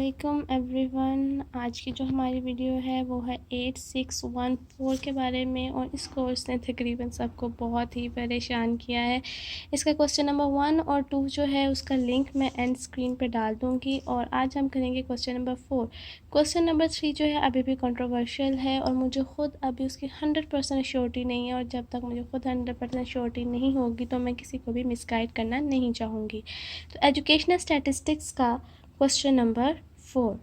अस्सलामुअलैकुम एवरीवन। आज की जो हमारी वीडियो है वो है 8614 के बारे में, और इस कोर्स ने तकरीबन सबको बहुत ही परेशान किया है। इसका क्वेश्चन नंबर 1 और 2 जो है उसका लिंक मैं एंड स्क्रीन पे डाल दूँगी। और आज हम करेंगे क्वेश्चन नंबर 4। क्वेश्चन नंबर 3 जो है अभी भी कंट्रोवर्शियल है और मुझे ख़ुद अभी उसकी 100% श्योरिटी नहीं है, और जब तक मुझे ख़ुद 100% श्योरिटी नहीं होगी तो मैं किसी को भी मिसगाइड करना नहीं चाहूँगी। तो एजुकेशनल स्टैटिस्टिक्स का क्वेश्चन नंबर 4।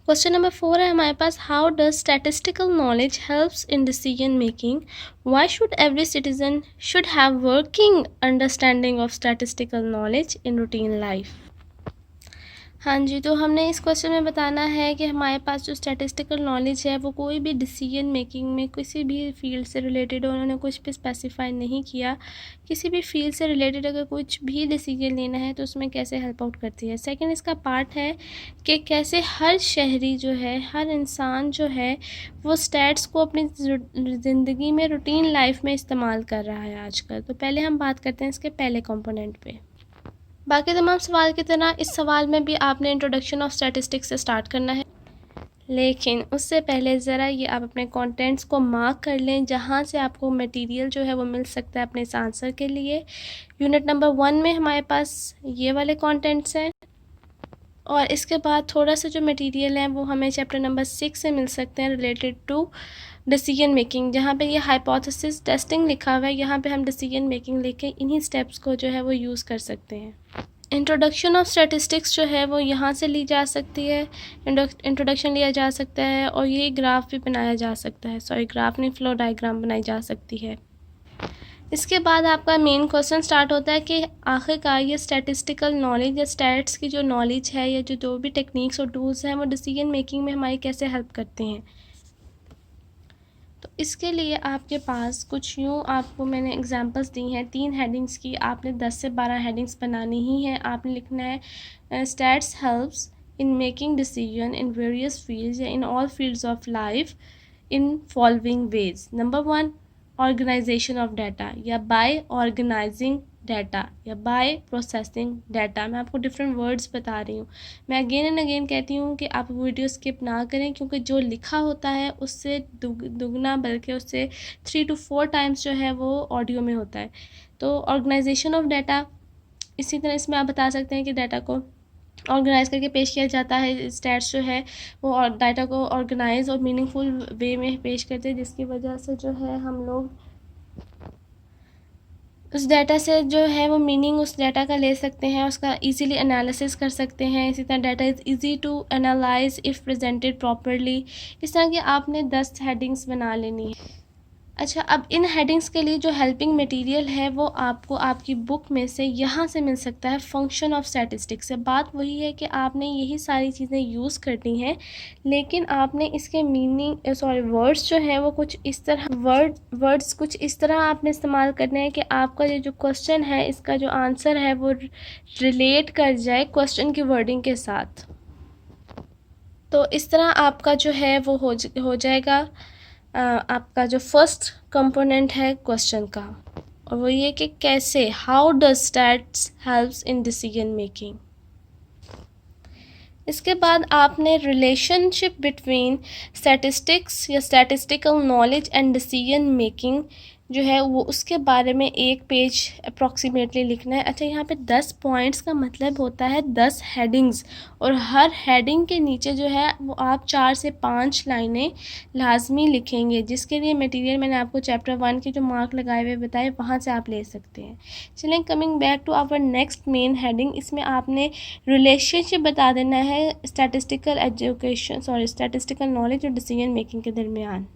क्वेश्चन नंबर 4 है हमारे पास, how does statistical knowledge helps in decision making, why should every citizen should have working understanding of statistical knowledge in routine life. हाँ जी, तो हमने इस क्वेश्चन में बताना है कि हमारे पास जो स्टैटिस्टिकल नॉलेज है वो कोई भी डिसीजन मेकिंग में किसी भी फील्ड से रिलेटेड, उन्होंने कुछ भी स्पेसिफाई नहीं किया, किसी भी फील्ड से रिलेटेड अगर कुछ भी डिसीजन लेना है तो उसमें कैसे हेल्प आउट करती है। सेकंड इसका पार्ट है कि कैसे हर शहरी जो है, हर इंसान जो है वो स्टैट्स को अपनी ज़िंदगी में रूटीन लाइफ में इस्तेमाल कर रहा है आजकल। तो पहले हम बात करते हैं इसके पहले कंपोनेंट पे। बाकी तमाम सवाल की तरह इस सवाल में भी आपने इंट्रोडक्शन ऑफ स्टैटिस्टिक्स से स्टार्ट करना है, लेकिन उससे पहले ज़रा ये आप अपने कंटेंट्स को मार्क कर लें जहाँ से आपको मटेरियल जो है वो मिल सकता है अपने इस आंसर के लिए। यूनिट नंबर 1 में हमारे पास ये वाले कंटेंट्स हैं, और इसके बाद थोड़ा सा जो मटेरियल है वो हमें चैप्टर नंबर 6 से मिल सकते हैं रिलेटेड टू डिसीजन मेकिंग, जहाँ पे ये हाइपोथेसिस टेस्टिंग लिखा हुआ है। यहाँ पे हम डिसीजन मेकिंग लेके इन्हीं स्टेप्स को जो है वो यूज़ कर सकते हैं। इंट्रोडक्शन ऑफ स्टैटिस्टिक्स जो है वो यहाँ से ली जा सकती है, इंट्रोडक्शन लिया जा सकता है, और ये ग्राफ भी बनाया जा सकता है, सॉरी ग्राफ नहीं, फ्लो डायग्राम बनाई जा सकती है। इसके बाद आपका मेन क्वेश्चन स्टार्ट होता है कि आखिरकार ये स्टैटिस्टिकल नॉलेज या स्टैट्स की जो नॉलेज है या जो भी टेक्निक्स और टूल्स हैं वो डिसीजन मेकिंग में हमारी कैसे हेल्प करते हैं। तो इसके लिए आपके पास कुछ यूँ आपको मैंने एग्जांपल्स दी हैं 3 हेडिंग्स की। आपने 10 से 12 हेडिंग्स बनानी ही है। आपने लिखना है stats helps in making decision in various fields या in all fields of life in following ways. Number 1, organisation of data, या बाय ऑर्गेनाइजिंग डाटा, या बाय प्रोसेसिंग डाटा। मैं आपको डिफरेंट वर्ड्स बता रही हूँ। मैं अगेन एंड अगेन कहती हूँ कि आप वीडियो स्किप ना करें, क्योंकि जो लिखा होता है उससे दुगना बल्कि उससे 3 to 4 टाइम्स जो है वो ऑडियो में होता है। तो ऑर्गेनाइजेशन ऑफ डाटा, इसी तरह इसमें आप बता सकते हैं कि डाटा को ऑर्गेनाइज़ करके पेश किया जाता है। स्टैट्स जो है वो डाटा को ऑर्गेनाइज और मीनिंगफुल वे में पेश करते हैं, जिसकी वजह से जो है हम लोग उस डाटा से जो है वो मीनिंग उस डाटा का ले सकते हैं, उसका इजीली एनालिसिस कर सकते हैं। इसी तरह data is easy to analyse if presented properly. इस तरह की आपने 10 हेडिंग्स बना लेनी है। अच्छा, अब इन हेडिंग्स के लिए जो हेल्पिंग मटेरियल है वो आपको आपकी बुक में से यहाँ से मिल सकता है, फंक्शन ऑफ स्टैटिस्टिक्स से। बात वही है कि आपने यही सारी चीज़ें यूज़ करनी हैं, लेकिन आपने इसके वर्ड्स जो है वो कुछ इस तरह वर्ड्स कुछ इस तरह आपने इस्तेमाल करने हैं कि आपका ये जो क्वेश्चन है इसका जो आंसर है वो रिलेट कर जाए क्वेश्चन की वर्डिंग के साथ। तो इस तरह आपका जो है वो हो जाएगा आपका जो फर्स्ट कंपोनेंट है क्वेश्चन का, और वो ये कि कैसे, how does stats helps in decision making. इसके बाद आपने रिलेशनशिप बिटवीन स्टैटिस्टिक्स या statistical knowledge and decision making जो है वो उसके बारे में 1 पेज अप्रॉक्सीमेटली लिखना है। अच्छा, यहाँ पे 10 पॉइंट्स का मतलब होता है 10 हेडिंग्स, और हर हेडिंग के नीचे जो है वो आप 4 से 5 लाइनें लाजमी लिखेंगे, जिसके लिए मटेरियल मैंने आपको चैप्टर 1 के जो मार्क लगाए हुए बताए वहाँ से आप ले सकते हैं। चलें, coming back to our next main heading, इसमें आपने रिलेशनशिप बता देना है स्टैटिस्टिकल नॉलेज और डिसीजन मेकिंग के दरमियान।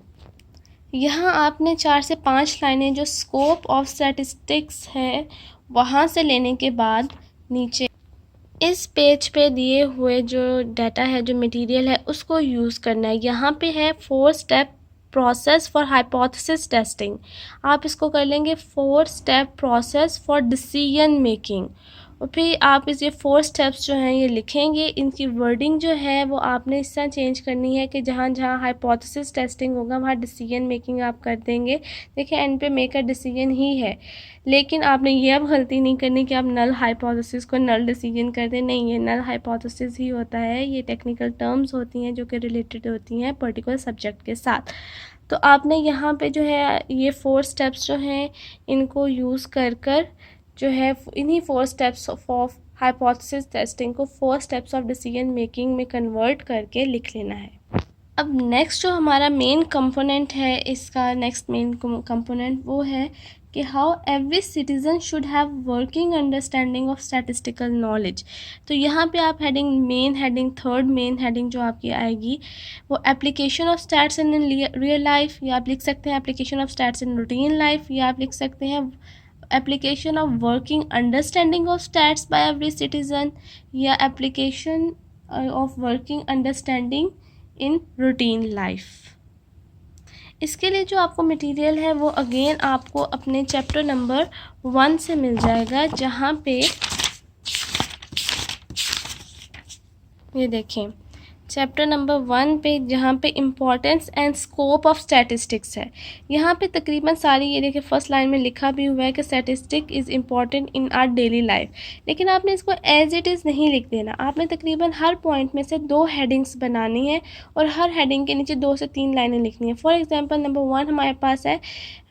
यहाँ आपने 4 से 5 लाइनें जो स्कोप ऑफ स्टैटिस्टिक्स है वहाँ से लेने के बाद नीचे इस पेज पे दिए हुए जो डाटा है, जो मटेरियल है, उसको यूज़ करना है। यहाँ पे है 4 step process for hypothesis testing. आप इसको कर लेंगे 4 step process for decision making, और फिर आप इस ये 4 स्टेप्स जो हैं ये लिखेंगे। इनकी वर्डिंग जो है वो आपने इस तरह चेंज करनी है कि जहाँ जहाँ हाइपोथेसिस टेस्टिंग होगा वहाँ डिसीजन मेकिंग आप कर देंगे। देखिए एंड पे मेक अ डिसीजन ही है, लेकिन आपने ये अब गलती नहीं करनी कि आप नल हाइपोथेसिस को नल डिसीजन कर दें। नहीं, ये नल हाइपोथेसिस ही होता है। ये टेक्निकल टर्म्स होती हैं जो कि रिलेटेड होती हैं पर्टिकुलर सब्जेक्ट के साथ। तो आपने यहाँ पे जो है ये 4 स्टेप्स जो हैं इनको यूज़ कर जो है इन्हीं 4 स्टेप्स ऑफ हाइपोथेसिस टेस्टिंग को 4 स्टेप्स ऑफ डिसीजन मेकिंग में कन्वर्ट करके लिख लेना है। अब नेक्स्ट जो हमारा मेन कंपोनेंट है इसका, नेक्स्ट मेन कंपोनेंट वो है कि how every citizen should have working understanding of statistical knowledge. तो यहाँ पे आप main heading third main heading जो आपकी आएगी वो application of stats in real life, या आप लिख सकते हैं application of stats in routine life, या आप लिख सकते हैं application of working understanding of stats by every citizen, या application of working understanding in routine life. इसके लिए जो आपको मटेरियल है वो अगेन आपको अपने चैप्टर नंबर 1 से मिल जाएगा, जहाँ पे ये देखें चैप्टर नंबर 1 पे जहाँ पे importance and scope of statistics है। यहाँ पे तकरीबन सारी ये देखिए फर्स्ट लाइन में लिखा भी हुआ है कि statistic is important in our daily life, लेकिन आपने इसको एज इट इज़ नहीं लिख देना। आपने तकरीबन हर पॉइंट में से 2 हेडिंग्स बनानी है और हर हेडिंग के नीचे 2 से 3 लाइनें लिखनी है। फॉर एग्जाम्पल नंबर 1 हमारे पास है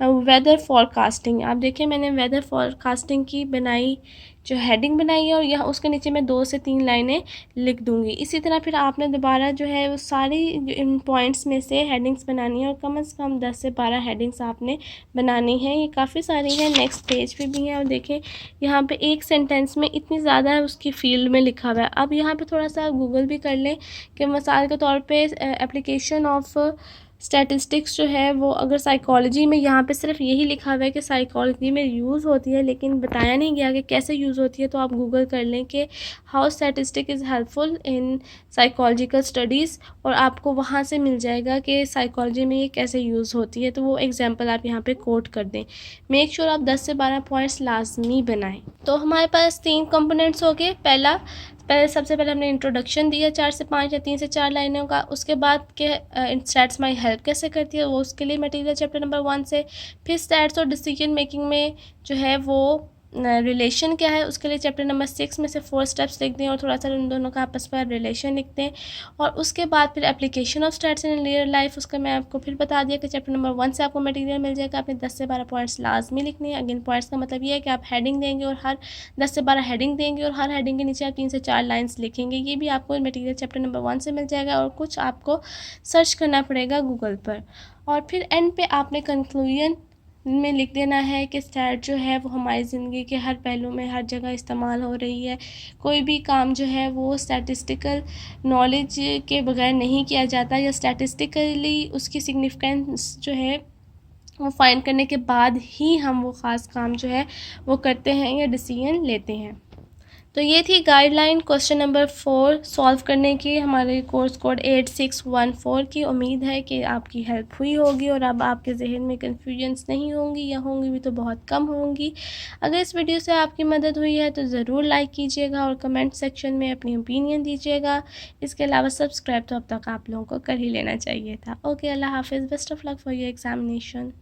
वेदर फॉरकास्टिंग। आप देखिए मैंने वेदर फॉरकास्टिंग की बनाई जो हेडिंग बनाई है और यहाँ उसके नीचे मैं 2 से 3 लाइनें लिख दूँगी। इसी तरह फिर आपने दोबारा जो है वो सारी इन पॉइंट्स में से हेडिंग्स बनानी है और कम से कम 10 से 12 हेडिंग्स आपने बनानी है। ये काफ़ी सारी हैं, नेक्स्ट पेज पे भी हैं। और देखें यहाँ पे एक सेंटेंस में इतनी ज़्यादा है उसकी फील्ड में लिखा हुआ है। अब यहाँ पे थोड़ा सा गूगल भी कर लें कि मिसाल के तौर पे एप्लीकेशन ऑफ स्टैटिस्टिक्स जो है वो अगर साइकोलॉजी में, यहाँ पे सिर्फ यही लिखा हुआ है कि साइकोलॉजी में यूज़ होती है, लेकिन बताया नहीं गया कि कैसे यूज़ होती है। तो आप गूगल कर लें कि how statistic is helpful in psychological studies, और आपको वहाँ से मिल जाएगा कि साइकोलॉजी में ये कैसे यूज़ होती है। तो वो एग्जांपल आप यहाँ पे कोट कर दें। मेक श्योर आप 10 से 12 पॉइंट्स लाजमी बनाएं। तो हमारे पास 3 कंपोनेंट्स हो गए। सबसे पहले हमने इंट्रोडक्शन दिया 4 से 5 या 3 से 4 लाइनों का। उसके बाद के स्टैट्स माई हेल्प कैसे करती है वो उसके लिए मटेरियल चैप्टर नंबर 1 से। फिर स्टैट्स और डिसीजन मेकिंग में जो है वो रिलेशन क्या है उसके लिए चैप्टर नंबर 6 में से 4 स्टेप्स लिख दें और थोड़ा सा उन दोनों का आपस में रिलेशन लिख दें। और उसके बाद फिर application of stats in real life, उसका मैं आपको फिर बता दिया कि चैप्टर नंबर 1 से आपको मटेरियल मिल जाएगा। आपने 10 से 12 पॉइंट्स लाजमी लिखने हैं। अगेन पॉइंट्स का मतलब ये है कि आप हेडिंग देंगे और हर 10 से 12 हेडिंग देंगे और हर हेडिंग के नीचे आप 3 से 4 लाइन्स लिखेंगे। ये भी आपको मटेरियल चैप्टर नंबर 1 से मिल जाएगा और कुछ आपको सर्च करना पड़ेगा गूगल पर। और फिर एंड पे आपने कंक्लूजन में लिख देना है कि स्टैट जो है वो हमारी ज़िंदगी के हर पहलू में हर जगह इस्तेमाल हो रही है। कोई भी काम जो है वो स्टैटिस्टिकल नॉलेज के बगैर नहीं किया जाता, या स्टैटिस्टिकली उसकी सिग्निफिकेंस जो है वो फाइंड करने के बाद ही हम वो ख़ास काम जो है वो करते हैं या डिसीजन लेते हैं। तो ये थी गाइडलाइन क्वेश्चन नंबर 4 सॉल्व करने की हमारे कोर्स कोड 8614 की। उम्मीद है कि आपकी हेल्प हुई होगी और अब आपके जहन में कन्फ्यूजन्स नहीं होंगी, या होंगी भी तो बहुत कम होंगी। अगर इस वीडियो से आपकी मदद हुई है तो ज़रूर लाइक कीजिएगा और कमेंट सेक्शन में अपनी ओपिनियन दीजिएगा। इसके अलावा सब्सक्राइब तो अब तक आप लोगों को कर ही लेना चाहिए था। ओके, अल्लाह हाफिज़, best of luck for your examination.